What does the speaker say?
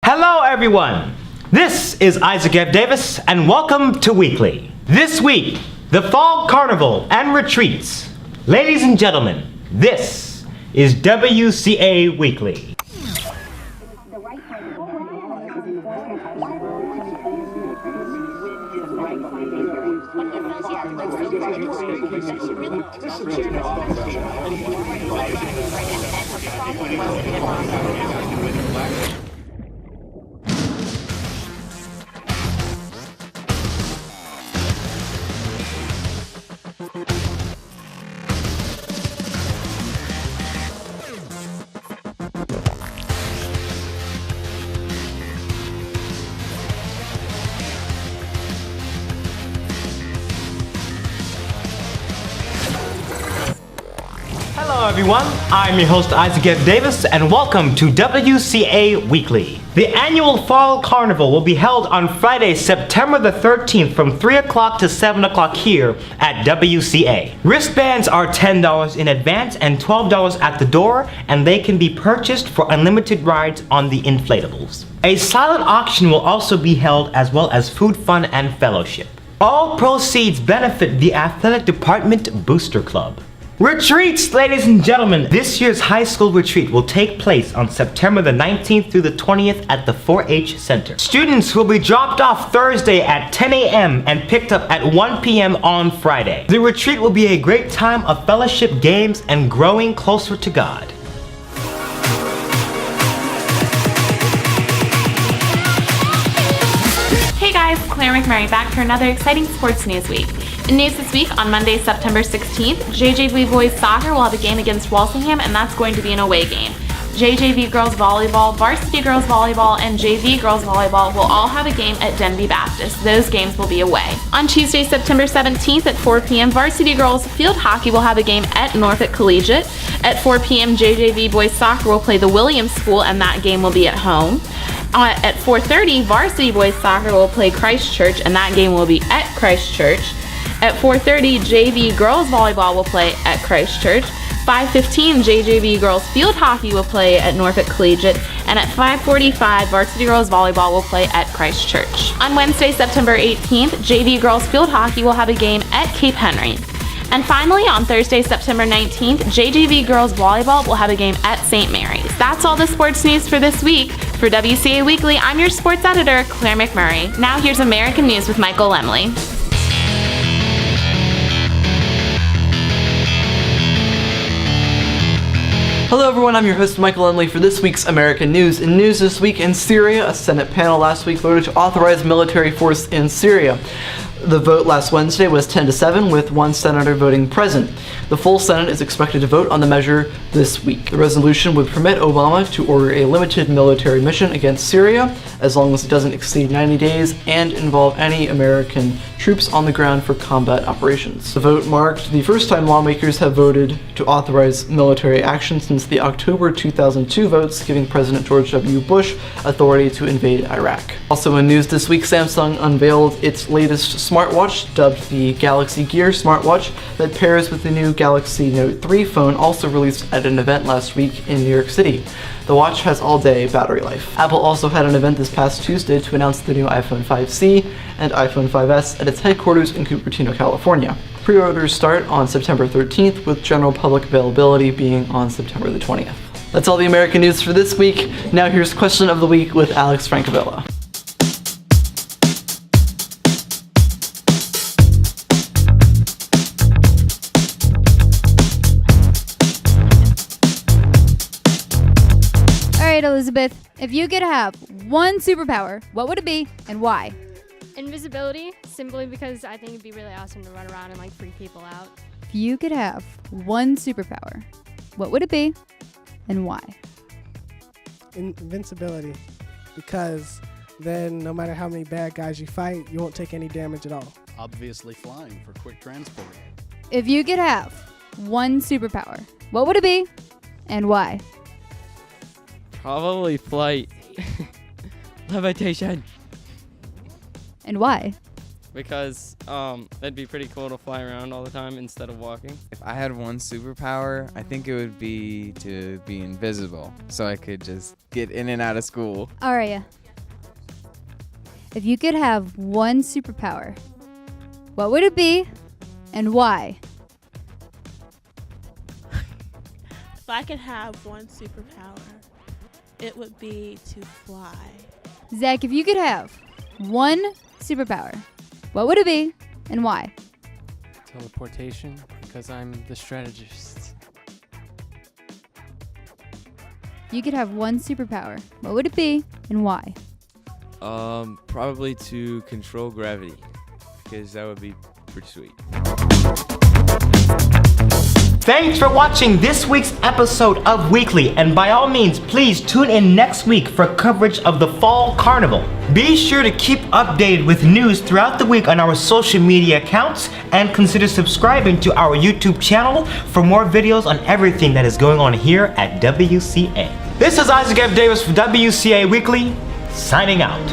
Hello everyone! This is Isaac F. Davis and welcome to Weekly. This week, the Fall Carnival and Retreats. Ladies and gentlemen, this is WCA Weekly. Hello everyone, I'm your host Isaac F. Davis and welcome to WCA Weekly. The annual Fall Carnival will be held on Friday, September the 13th from 3 o'clock to 7 o'clock here at WCA. Wristbands are $10 in advance and $12 at the door, and they can be purchased for unlimited rides on the inflatables. A silent auction will also be held, as well as food, fun, and fellowship. All proceeds benefit the Athletic Department Booster Club. Retreats, ladies and gentlemen! This year's high school retreat will take place on September the 19th through the 20th at the 4-H Center. Students will be dropped off Thursday at 10 a.m. and picked up at 1 p.m. on Friday. The retreat will be a great time of fellowship, games, and growing closer to God. Hey guys, Clare McMurray back for another exciting sports news week. In news this week, on Monday, September 16th, JJV Boys Soccer will have a game against Walsingham, and that's going to be an away game. JJV Girls Volleyball, Varsity Girls Volleyball, and JV Girls Volleyball will all have a game at Denby Baptist. Those games will be away. On Tuesday, September 17th at 4 p.m., Varsity Girls Field Hockey will have a game at Norfolk Collegiate. At 4 p.m., JJV Boys Soccer will play the Williams School, and that game will be at home. At 4:30, Varsity Boys Soccer will play Christchurch, and that game will be at Christchurch. At 4:30, JV Girls Volleyball will play at Christchurch. 5:15, JJV Girls Field Hockey will play at Norfolk Collegiate. And at 5:45, Varsity Girls Volleyball will play at Christchurch. On Wednesday, September 18th, JV Girls Field Hockey will have a game at Cape Henry. And finally, on Thursday, September 19th, JJV Girls Volleyball will have a game at St. Mary's. That's all the sports news for this week. For WCA Weekly, I'm your sports editor, Clare McMurray. Now here's American News with Michael Lemley. Hello everyone, I'm your host Michael Lemley for this week's American News. In news this week, in Syria, a Senate panel last week voted to authorize military force in Syria. The vote last Wednesday was 10-7, with one senator voting present. The full Senate is expected to vote on the measure this week. The resolution would permit Obama to order a limited military mission against Syria, as long as it doesn't exceed 90 days and involve any American troops on the ground for combat operations. The vote marked the first time lawmakers have voted to authorize military action since the October 2002 votes giving President George W. Bush authority to invade Iraq. Also in news this week, Samsung unveiled its latest smartwatch, dubbed the Galaxy Gear smartwatch, that pairs with the new Galaxy Note 3 phone, also released at an event last week in New York City. The watch has all-day battery life. Apple also had an event this past Tuesday to announce the new iPhone 5C and iPhone 5S at its headquarters in Cupertino, California. Pre-orders start on September 13th, with general public availability being on September the 20th. That's all the American news for this week. Now here's Question of the Week with Alex Francavilla. Alright, Elizabeth, if you could have one superpower, what would it be and why? Invisibility, simply because I think it'd be really awesome to run around and freak people out. If you could have one superpower, what would it be and why? Invincibility, because then no matter how many bad guys you fight, you won't take any damage at all. Obviously flying for quick transport. If you could have one superpower, what would it be and why? Probably flight. Levitation. And why? because it'd be pretty cool to fly around all the time instead of walking. If I had one superpower, I think it would be to be invisible, so I could just get in and out of school. Aria, if you could have one superpower, what would it be and why? If I could have one superpower, it would be to fly. Zach, if you could have one superpower, what would it be and why? Teleportation, because I'm the strategist. You could have one superpower, what would it be and why? Probably to control gravity, because that would be pretty sweet. Thanks for watching this week's episode of Weekly, and by all means, please tune in next week for coverage of the Fall Carnival. Be sure to keep updated with news throughout the week on our social media accounts, and consider subscribing to our YouTube channel for more videos on everything that is going on here at WCA. This is Isaac F. Davis for WCA Weekly, signing out.